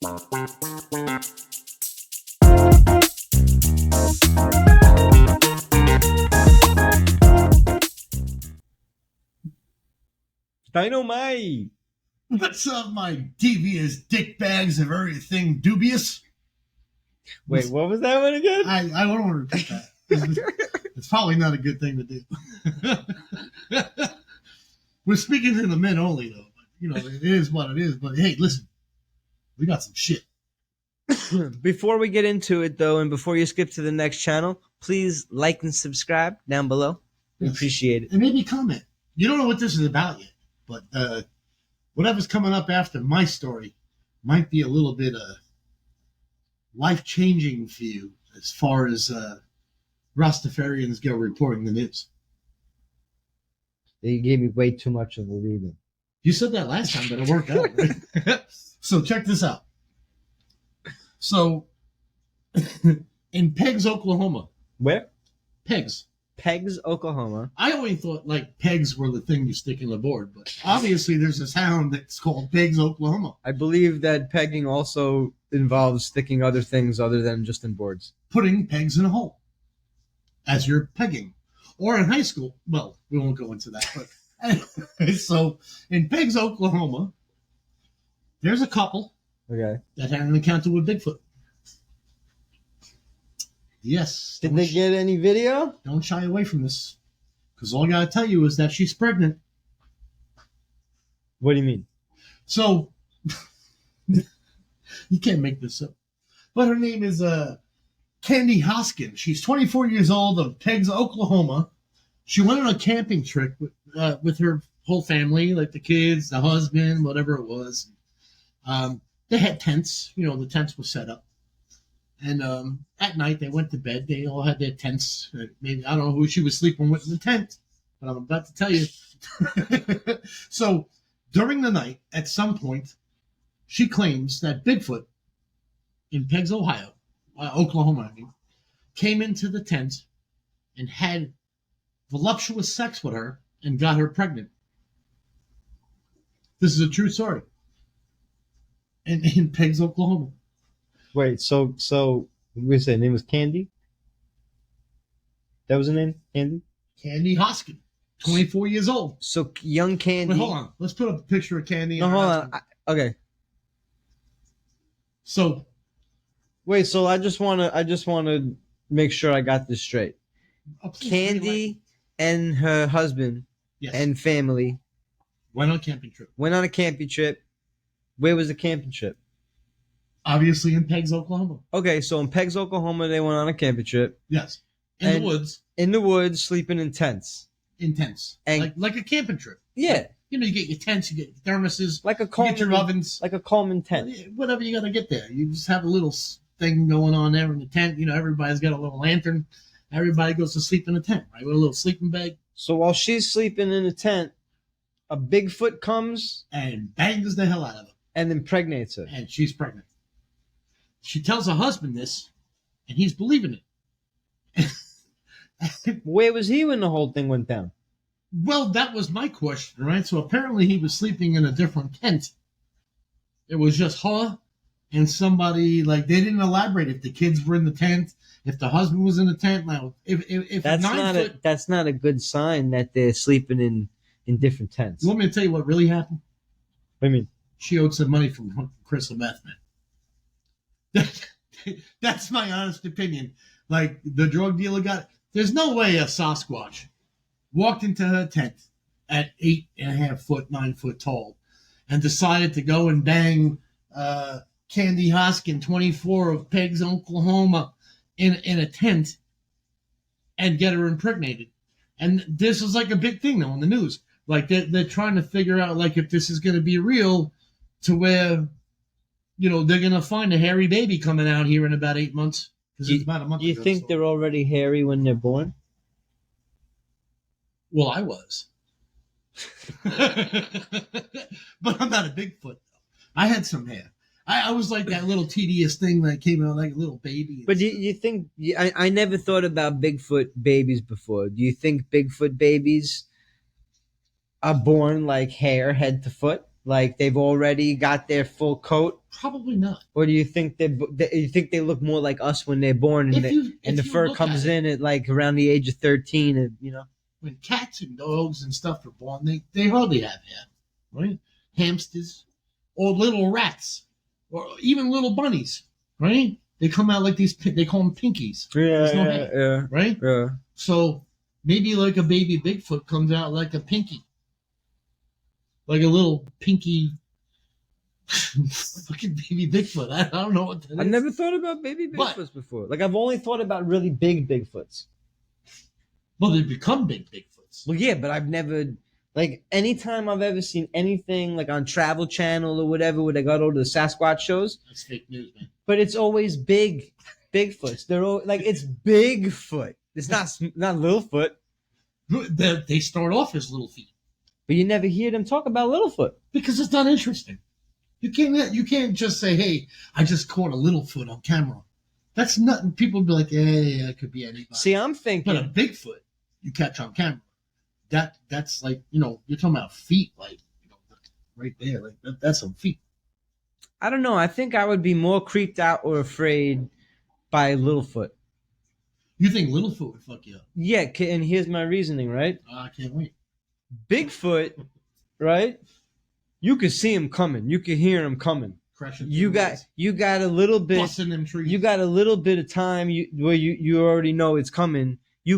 Dynamite! What's up, my devious dick bags of everything dubious? Wait, what was that one again? I don't want to repeat that. It's probably not a good thing to do. We're speaking to the men only, though. But, it is what it is. But hey, listen, we got some shit. Before we get into it, though, and before you skip to the next channel, please like and subscribe down below. We appreciate it. And maybe comment. You don't know what this is about yet, but whatever's coming up after my story might be a little bit life-changing for you as far as Rastafarians go reporting the news. You gave me way too much of a reading. You said that last time, but it worked out. Right? So check this out. So in Pegs, Oklahoma. Where? Pegs. Pegs, Oklahoma. I always thought like pegs were the thing you stick in the board, but obviously there's a town that's called Pegs, Oklahoma. I believe that pegging also involves sticking other things other than just in boards. Putting pegs in a hole as you're pegging. Or in high school, well, we won't go into that. But anyway, so in Pegs, Oklahoma, there's a couple Okay. that had an encounter with Bigfoot. Yes. Did they get any video? Don't shy away from this. Because all I got to tell you is that she's pregnant. What do you mean? So, you can't make this up. But her name is Candy Hoskin. She's 24 years old of Pegs, Oklahoma. She went on a camping trip with her whole family, like the kids, the husband, whatever it was. They had tents. The tents were set up. And at night, they went to bed. They all had their tents. Maybe I don't know who she was sleeping with in the tent, but I'm about to tell you. So during the night, at some point, she claims that Bigfoot in Pegs, Oklahoma, came into the tent and had voluptuous sex with her and got her pregnant. This is a true story. In Pegs, Oklahoma. Wait, so we say her name was Candy? That was her name? Candy? Candy Hoskin, 24 years old. So young Candy. Wait, hold on. Let's put up a picture of Candy. No, hold on. Okay. So, wait. So I just want to make sure I got this straight. Candy and her husband and family went on a camping trip. Where was the camping trip? Obviously in Pegs, Oklahoma. Okay, so in Pegs, Oklahoma, they went on a camping trip. Yes. In the woods. In the woods, sleeping in tents. In tents. And like a camping trip. Yeah. You get your tents, you get your thermoses, like a you get your ovens. Like a Coleman tent. Whatever you got to get there. You just have a little thing going on there in the tent. Everybody's got a little lantern. Everybody goes to sleep in a tent, right? With a little sleeping bag. So while she's sleeping in the tent, a Bigfoot comes and bangs the hell out of her. And impregnates her. And she's pregnant. She tells her husband this, and he's believing it. Where was he when the whole thing went down? Well, that was my question, right? So apparently he was sleeping in a different tent. It was just her and somebody, they didn't elaborate if the kids were in the tent, if the husband was in the tent. Now, if that's not a good sign that they're sleeping in different tents. You want me to tell you what really happened? What do you mean? She owed some money from crystal meth, man. That's my honest opinion. Like, the drug dealer there's no way a Sasquatch walked into her tent at 8.5 foot, 9 foot tall and decided to go and bang Candy Hoskin, 24 of Pegs, Oklahoma, in a tent and get her impregnated. And this is like a big thing now in the news. Like, they're trying to figure out, like, if this is going to be real to where, they're going to find a hairy baby coming out here in about 8 months. Because it's about a month ago. Do you think they're already hairy when they're born? Well, I was. But I'm not a Bigfoot, though. I had some hair. I was like that little tedious thing that came out like a little baby. But you think... I never thought about Bigfoot babies before. Do you think Bigfoot babies are born like hair head to foot? Like they've already got their full coat, Probably not. or do you think you think they look more like us when they're born, and the fur comes in at like around the age of 13, and when cats and dogs and stuff are born, they hardly have hair, right? Hamsters or little rats or even little bunnies, right? They come out like these. They call them pinkies. There's no hair, right? Yeah. So maybe like a baby Bigfoot comes out like a pinky, like a little pinky. Fucking baby Bigfoot. I don't know what that is. I never thought about baby Bigfoots before. Like I've only thought about really big Bigfoots. Well, they become big Bigfoots. Well, yeah, but I've never, like, anytime I've ever seen anything like on Travel Channel or whatever, where they got all the Sasquatch shows. That's fake news, man. But it's always Bigfoots. They're all like, it's Bigfoot. It's not Littlefoot. They start off as little feet, but you never hear them talk about Littlefoot because it's not interesting. You can't just say, "Hey, I just caught a Littlefoot on camera." That's nothing. People be like, "Hey, it could be anybody." See, I'm thinking, but a Bigfoot you catch on camera. That's like, you're talking about feet, like, right there, like that's some feet. I don't know. I think I would be more creeped out or afraid by Littlefoot. You think Littlefoot would fuck you up? Yeah, and here's my reasoning, right? I can't wait. Bigfoot, right? You could see him coming. You could hear him coming. Crashing. You got a little bit. Busting them trees. You got a little bit of time where you already know it's coming. I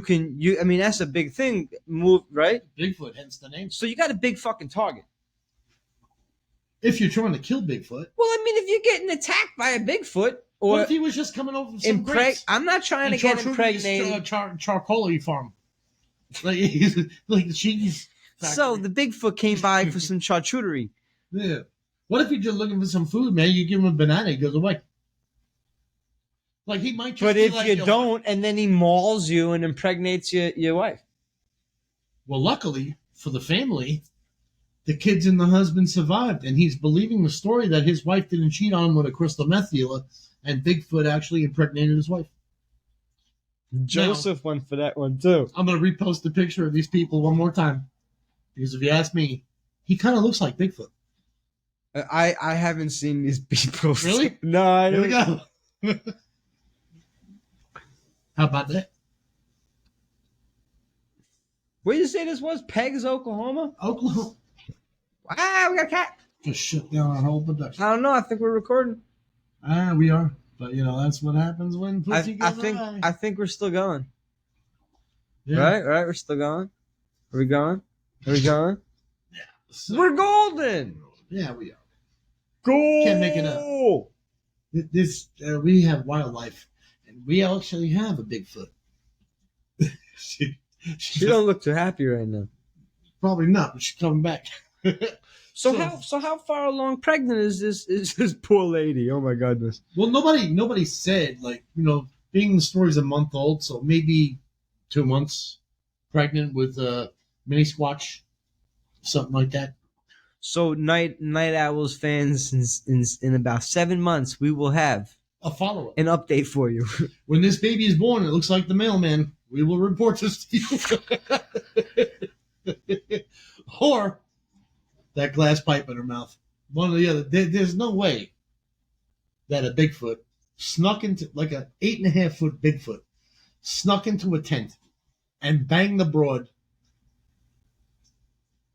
mean, that's a big thing. Move, right? Bigfoot, hence the name. So you got a big fucking target. If you're trying to kill Bigfoot. Well, I mean, if you're getting attacked by a Bigfoot, or what if he was just coming over from some grapes? I'm not trying to get impregnated. Charcoal farm, like the cheese. So the Bigfoot came by for some charcuterie. Yeah. What if you're just looking for some food, man? You give him a banana, he goes away. Like he might. Just but if like, you don't, and then he mauls you and impregnates your wife. Well, luckily for the family, the kids and the husband survived, and he's believing the story that his wife didn't cheat on him with a crystal meth dealer, and Bigfoot actually impregnated his wife. Joseph went for that one too. I'm gonna repost the picture of these people one more time, because if you ask me, he kind of looks like Bigfoot. I haven't seen these people. Really? No. Here we go. How about that? Where did you say this was? Peggs, Oklahoma? Oklahoma. Ah, we got a cat. Just shut down our whole production. I don't know. I think we're recording. We are. But, that's what happens when pussy goes away. I think we're still going. Yeah. Right? We're still going. Are we going? Yeah. So, we're golden. Yeah, we are. Gold. Can't make it up. We have wildlife, and we actually have a Bigfoot. she don't look too happy right now. Probably not, but she's coming back. So how far along pregnant is this poor lady? Oh my goodness. Well, nobody said, like, being the story's a month old, so maybe 2 months pregnant with a mini squatch, something like that. So Night Owls fans, in about 7 months, we will have a follow-up, an update for you. When this baby is born, it looks like the mailman. We will report this to you. Or that glass pipe in her mouth. One or the other. There's no way that a Bigfoot snuck into, like a 8.5-foot Bigfoot, snuck into a tent and banged the broad.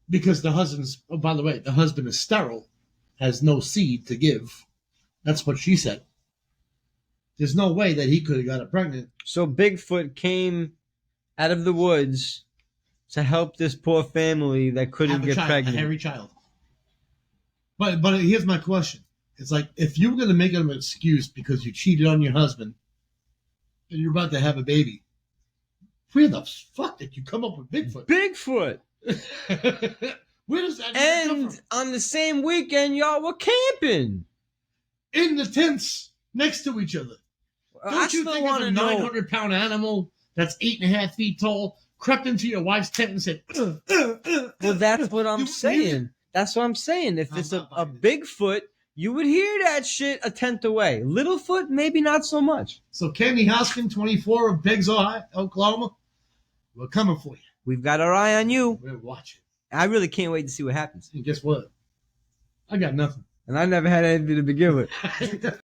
Because the husband is sterile, has no seed to give. That's what she said. There's no way that he could have got her pregnant. So Bigfoot came out of the woods to help this poor family that couldn't get pregnant. A hairy child. But here's my question. It's like, if you were going to make an excuse because you cheated on your husband and you're about to have a baby, where the fuck did you come up with Bigfoot? Bigfoot! Where does that come from? On the same weekend, y'all were camping in the tents next to each other. Don't you think if a 900-pound animal that's 8.5 feet tall crept into your wife's tent and said, well, that's what I'm saying. That's what I'm saying. If it's a Bigfoot, you would hear that shit a tent away. Littlefoot, maybe not so much. So Candy Hoskin, 24 of Peggs, Oklahoma, we're coming for you. We've got our eye on you. We're watching. I really can't wait to see what happens. And guess what? I got nothing. And I never had anything to begin with.